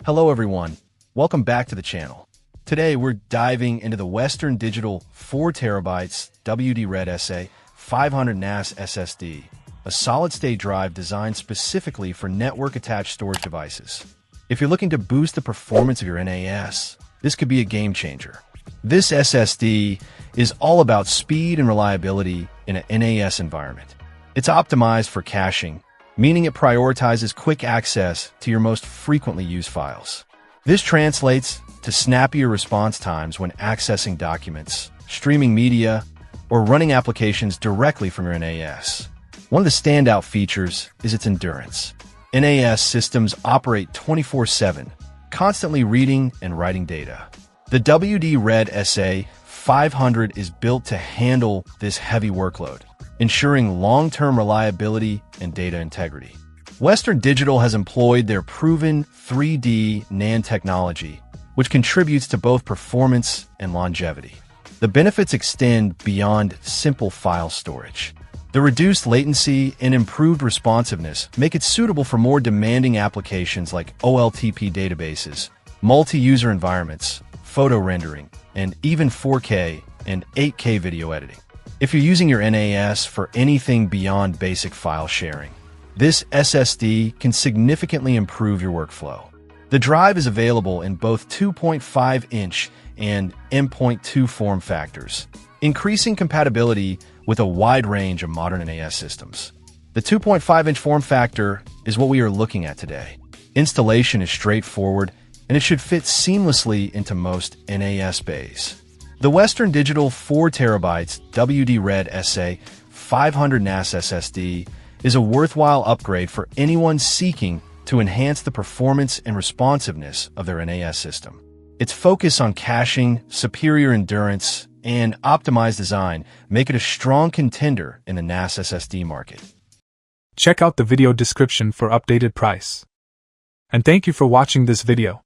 Hello everyone, welcome back to the channel. Today we're diving into the Western Digital 4TB WD-Red SA500 NAS SSD, a solid-state drive designed specifically for network-attached storage devices. If you're looking to boost the performance of your NAS, this could be a game changer. This SSD is all about speed and reliability in an NAS environment. It's optimized for caching, meaning it prioritizes quick access to your most frequently used files. This translates to snappier response times when accessing documents, streaming media, or running applications directly from your NAS. One of the standout features is its endurance. NAS systems operate 24/7, constantly reading and writing data. The WD-Red SA500 is built to handle this heavy workload, ensuring long-term reliability and data integrity. Western Digital has employed their proven 3D NAND technology, which contributes to both performance and longevity. The benefits extend beyond simple file storage. The reduced latency and improved responsiveness make it suitable for more demanding applications like OLTP databases, multi-user environments, photo rendering, and even 4K and 8K video editing. If you're using your NAS for anything beyond basic file sharing, this SSD can significantly improve your workflow. The drive is available in both 2.5-inch and M.2 form factors, increasing compatibility with a wide range of modern NAS systems. The 2.5-inch form factor is what we are looking at today. Installation is straightforward, and it should fit seamlessly into most NAS bays. The Western Digital 4TB WD-Red SA500 NAS SSD is a worthwhile upgrade for anyone seeking to enhance the performance and responsiveness of their NAS system. Its focus on caching, superior endurance, and optimized design make it a strong contender in the NAS SSD market. Check out the video description for updated price. And thank you for watching this video.